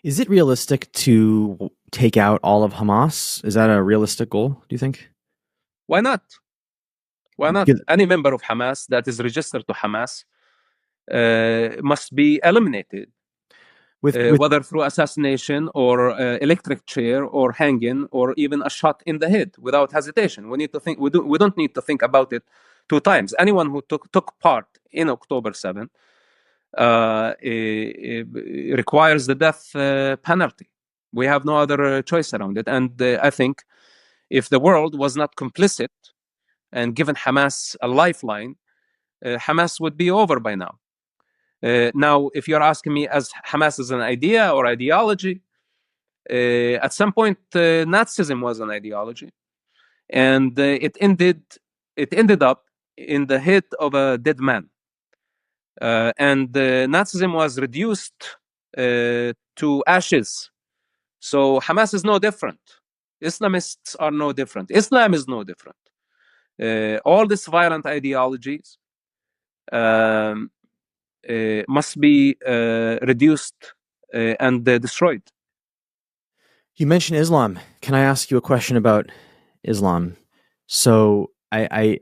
Is it realistic to take out all of Hamas? Is that a realistic goal, do you think? Why not? Why not? Because Any member of Hamas that is registered to Hamas must be eliminated, with whether through assassination or electric chair or hanging or even a shot in the head without hesitation. We need to think. We don't need to think about it two times. Anyone who took part in October 7 requires the death penalty. We have no other choice around it. And I think if the world was not complicit and given Hamas a lifeline, Hamas would be over by now. Now, if you're asking me as Hamas is an idea or ideology, at some point Nazism was an ideology, and it ended up in the head of a dead man. And Nazism was reduced to ashes. So Hamas is no different. Islamists are no different. Islam is no different. All these violent ideologies must be reduced and destroyed. You mentioned Islam. Can I ask you a question about Islam? So my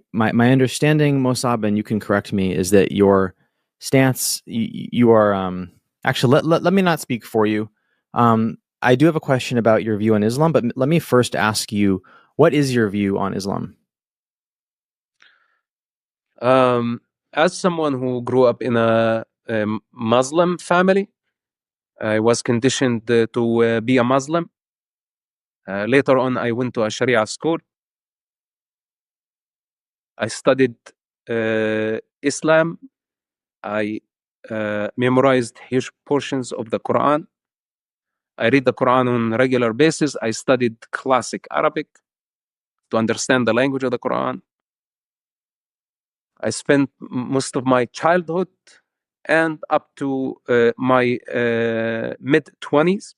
understanding, Mosab, and you can correct me, is that your stance, you are actually let me not speak for you. I do have a question about your view on Islam, but let me first ask you, what is your view on Islam? As someone who grew up in a Muslim family, I was conditioned to be a Muslim. Later on, I went to a Sharia school. I studied Islam. I memorized huge portions of the Quran. I read the Quran on a regular basis. I studied classic Arabic to understand the language of the Quran. I spent most of my childhood and up to my mid-20s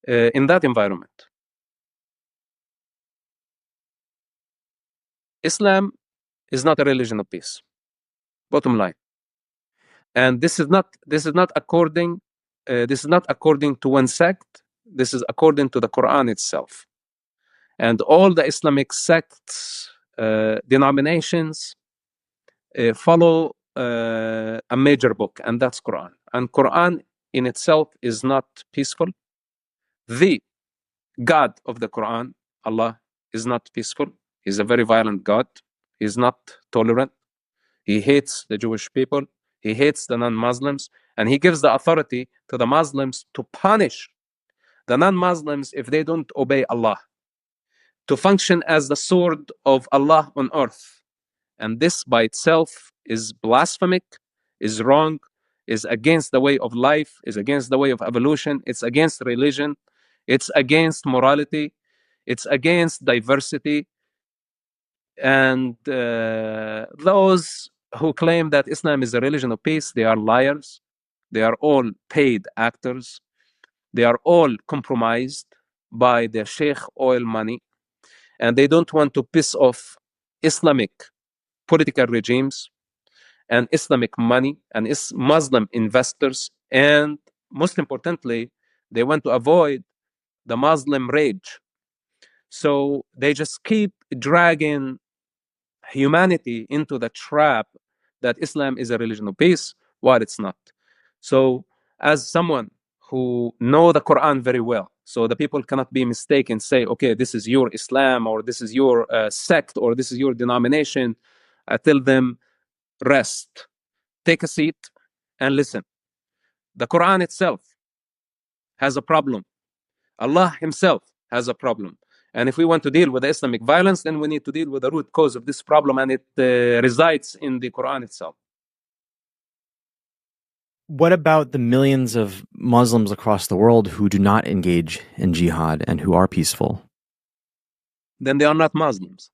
in that environment. Islam is not a religion of peace, bottom line. And this is not according to one sect. This is according to the Quran itself. And all the Islamic sects, denominations, follow a major book, and that's Quran. And Quran in itself is not peaceful. The God of the Quran, Allah, is not peaceful. He's a very violent God. He's not tolerant. He hates the Jewish people. He hates the non-Muslims. And he gives the authority to the Muslims to punish the non-Muslims if they don't obey Allah, to function as the sword of Allah on earth. And this by itself is blasphemic, is wrong, is against the way of life, is against the way of evolution, it's against religion, it's against morality, it's against diversity. And those who claim that Islam is a religion of peace, they are liars. They are all paid actors. They are all compromised by the sheikh oil money. And they don't want to piss off Islamic political regimes and Islamic money and Muslim investors. And most importantly, they want to avoid the Muslim rage. So they just keep dragging humanity into the trap that Islam is a religion of peace, while it's not. So as someone who know the Quran very well, so the people cannot be mistaken, say, okay, this is your Islam, or this is your sect, or this is your denomination. I tell them, rest, take a seat, and listen. The Quran itself has a problem. Allah himself has a problem. And if we want to deal with the Islamic violence, then we need to deal with the root cause of this problem, and it resides in the Quran itself. What about the millions of Muslims across the world who do not engage in jihad and who are peaceful? Then they are not Muslims.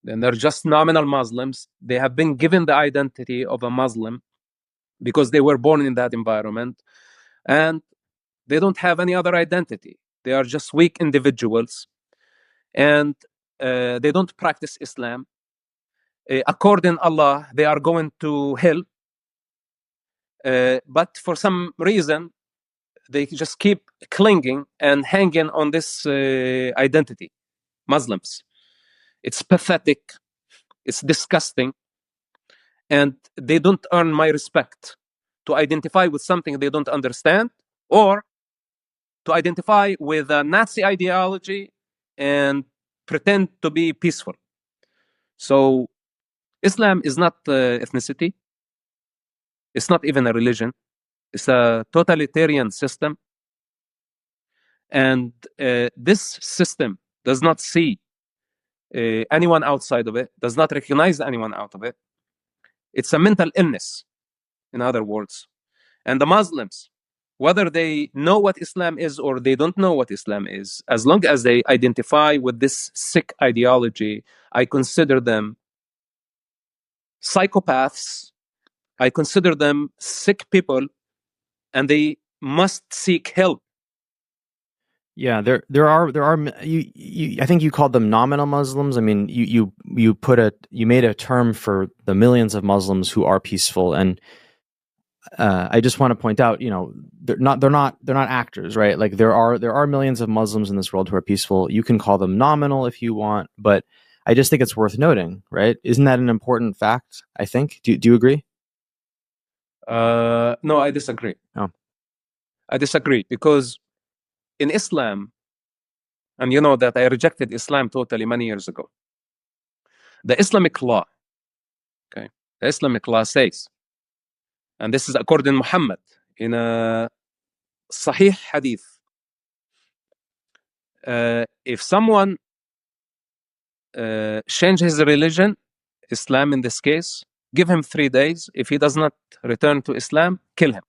Then they're just nominal Muslims. They have been given the identity of a Muslim because they were born in that environment, and they don't have any other identity. They are just weak individuals, and they don't practice Islam. According to Allah, they are going to hell. But for some reason, they just keep clinging and hanging on this identity, Muslims. It's pathetic, it's disgusting, and they don't earn my respect to identify with something they don't understand, or to identify with a Nazi ideology and pretend to be peaceful. So Islam is not ethnicity. It's not even a religion. It's a totalitarian system. And this system does not see anyone outside of it, does not recognize anyone out of it. It's a mental illness, in other words. And the Muslims, whether they know what Islam is or they don't know what Islam is, as long as they identify with this sick ideology, I consider them psychopaths. I consider them sick people, and they must seek help. Yeah, there are you I think you called them nominal Muslims. I mean, you made a term for the millions of Muslims who are peaceful, and I just want to point out, they're not actors, right? Like there are millions of Muslims in this world who are peaceful. You can call them nominal if you want, but I just think it's worth noting, right? Isn't that an important fact? I think. Do you agree? No, I disagree. Oh. I disagree because in Islam, and you know that I rejected Islam totally many years ago. The Islamic law, okay, the Islamic law says, and this is according to Muhammad in a Sahih Hadith, if someone changes his religion, Islam in this case, give him 3 days. If he does not return to Islam, kill him.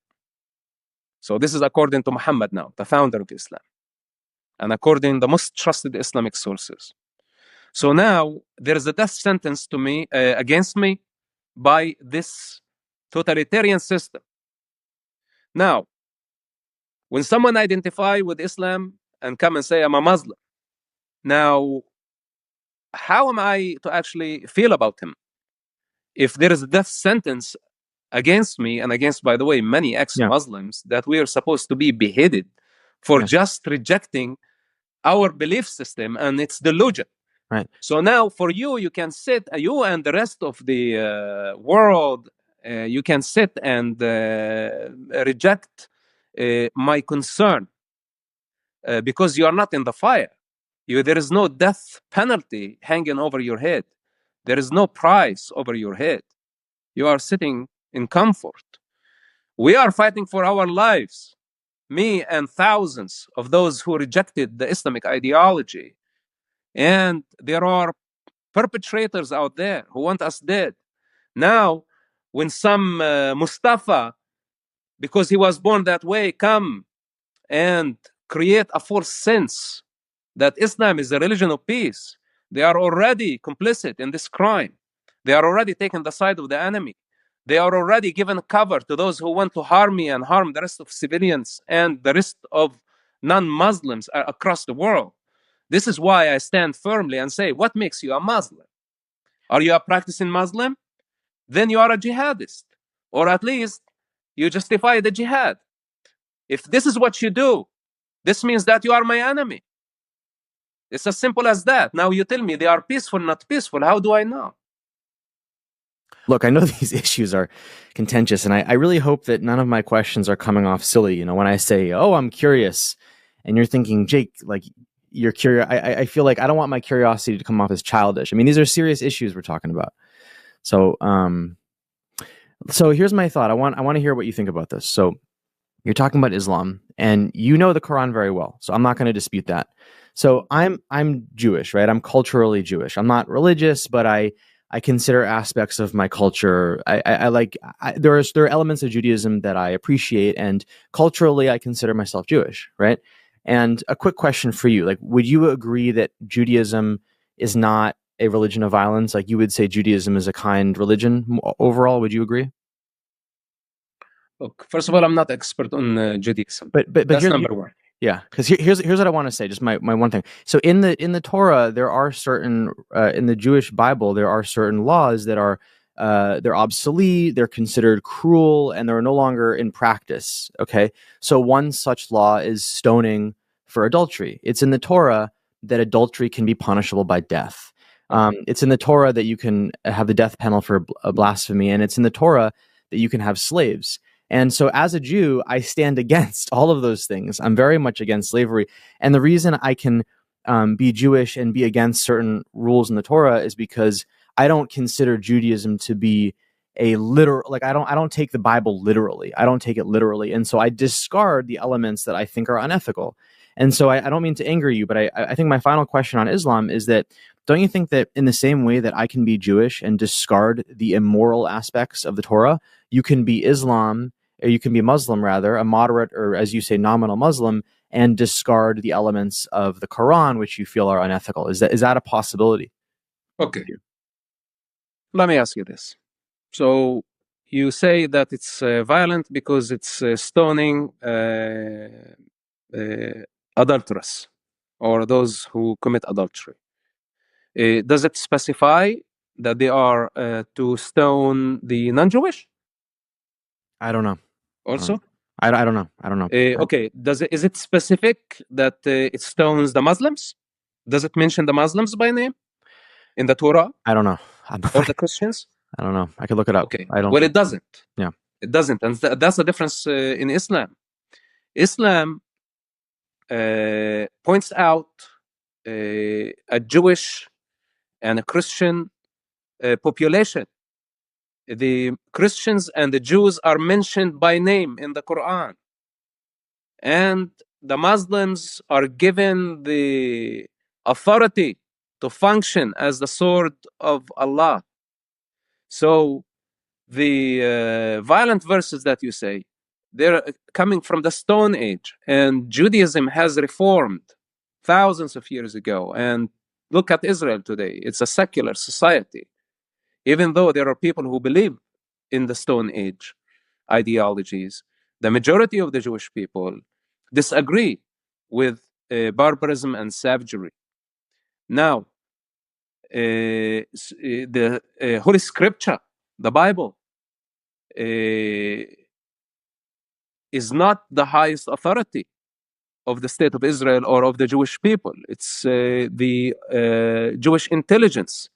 So this is according to Muhammad now, the founder of Islam, and according to the most trusted Islamic sources. So now there is a death sentence to me against me by this totalitarian system. Now, when someone identify with Islam and come and say I'm a Muslim, now how am I to actually feel about him? If there is a death sentence against me and against, by the way, many ex-Muslims, that we are supposed to be beheaded for just rejecting our belief system and its delusion. Right. So now for you can sit, you and the rest of the world, you can sit and reject my concern because you are not in the fire. There is no death penalty hanging over your head. There is no price over your head. You are sitting in comfort. We are fighting for our lives. Me and thousands of those who rejected the Islamic ideology. And there are perpetrators out there who want us dead. Now, when some Mustafa, because he was born that way, come and create a false sense that Islam is a religion of peace, they are already complicit in this crime. They are already taking the side of the enemy. They are already giving cover to those who want to harm me and harm the rest of civilians and the rest of non-Muslims across the world. This is why I stand firmly and say, what makes you a Muslim? Are you a practicing Muslim? Then you are a jihadist. Or at least you justify the jihad. If this is what you do, this means that you are my enemy. It's as simple as that. Now you tell me they are peaceful, not peaceful. How do I know? Look, I know these issues are contentious, and I really hope that none of my questions are coming off silly. When I say, oh, I'm curious, and you're thinking, Jake, like, you're curious. I feel like I don't want my curiosity to come off as childish. I mean, these are serious issues we're talking about. So here's my thought. I want to hear what you think about this. So you're talking about Islam, and you know the Quran very well, so I'm not going to dispute that. So I'm Jewish, right? I'm culturally Jewish. I'm not religious, but I consider aspects of my culture. There are elements of Judaism that I appreciate, and culturally, I consider myself Jewish, right? And a quick question for you: would you agree that Judaism is not a religion of violence? You would say Judaism is a kind religion overall. Would you agree? Look, first of all, I'm not expert on Judaism, but that's number one. Yeah, because here's what I want to say. Just my one thing. So in the Torah, there are certain in the Jewish Bible, there are certain laws that are they're obsolete, they're considered cruel, and they're no longer in practice. Okay, so one such law is stoning for adultery. It's in the Torah that adultery can be punishable by death. It's in the Torah that you can have the death penalty for a blasphemy, and it's in the Torah that you can have slaves. And so as a Jew, I stand against all of those things. I'm very much against slavery. And the reason I can be Jewish and be against certain rules in the Torah is because I don't consider Judaism to be a literal, like I don't take the Bible literally. I don't take it literally. And so I discard the elements that I think are unethical. And so I don't mean to anger you, but I think my final question on Islam is that, don't you think that in the same way that I can be Jewish and discard the immoral aspects of the Torah, you can be Islam, or you can be Muslim rather, a moderate, or as you say, nominal Muslim, and discard the elements of the Quran which you feel are unethical? Is that a possibility? Okay. Let me ask you this. So you say that it's violent because it's stoning adulterers or those who commit adultery. Does it specify that they are to stone the non-Jewish I don't know. also? I don't know. I don't know. Okay. Is it specific that it stones the Muslims? Does it mention the Muslims by name in the Torah I don't know. or the Christians? I don't know. I could look it up. Okay. I don't. Well, it doesn't. Yeah. It doesn't, and that's the difference in Islam. Islam points out a Jewish and a Christian population. The Christians and the Jews are mentioned by name in the Quran, and the Muslims are given the authority to function as the sword of Allah. So the violent verses that you say, they're coming from the Stone Age, and Judaism has reformed thousands of years ago. And look at Israel today. It's a secular society, even though there are people who believe in the Stone Age ideologies. The majority of the Jewish people disagree with barbarism and savagery. Now, the Holy Scripture, the Bible, is not the highest authority of the state of Israel or of the Jewish people. It's the Jewish intelligence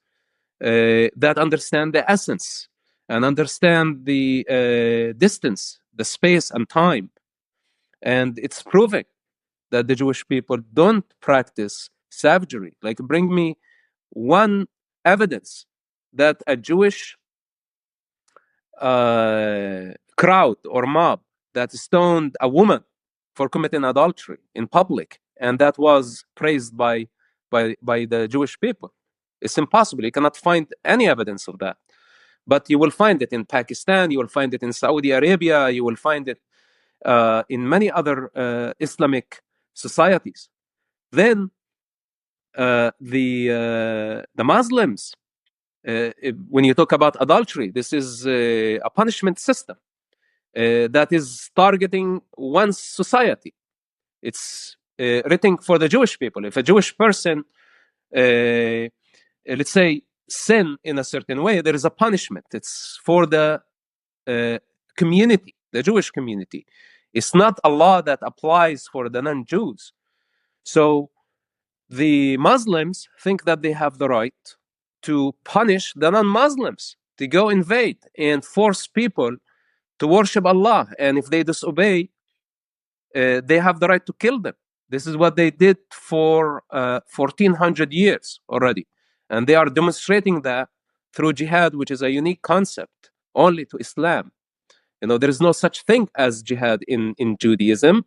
that understand the essence and understand the distance, the space and time. And it's proving that the Jewish people don't practice savagery. Like, bring me one evidence that a Jewish crowd or mob that stoned a woman for committing adultery in public, and that was praised by the Jewish people. It's impossible. You cannot find any evidence of that. But you will find it in Pakistan, you will find it in Saudi Arabia, you will find it in many other Islamic societies. Then the Muslims, when you talk about adultery, this is a punishment system that is targeting one society. It's written for the Jewish people. If a Jewish person, let's say, sin in a certain way, there is a punishment. It's for the community, the Jewish community. It's not a law that applies for the non-Jews. So the Muslims think that they have the right to punish the non-Muslims, to go invade and force people to worship Allah. And if they disobey, they have the right to kill them. This is what they did for 1400 years already. And they are demonstrating that through jihad, which is a unique concept only to Islam. There is no such thing as jihad in Judaism.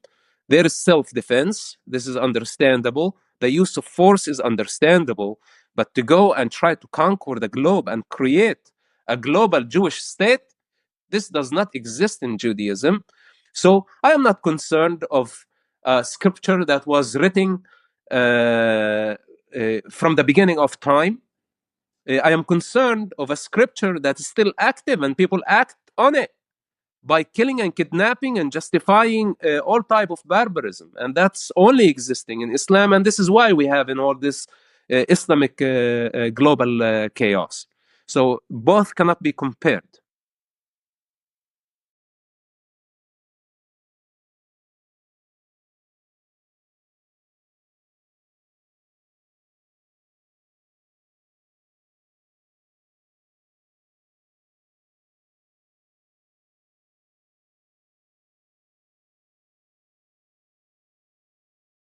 There is self-defense. This is understandable. The use of force is understandable. But to go and try to conquer the globe and create a global Jewish state, this does not exist in Judaism. So I am not concerned of scripture that was written from the beginning of time. I am concerned of a scripture that is still active and people act on it by killing and kidnapping and justifying all type of barbarism. And that's only existing in Islam. And this is why we have in all this Islamic global chaos. So both cannot be compared.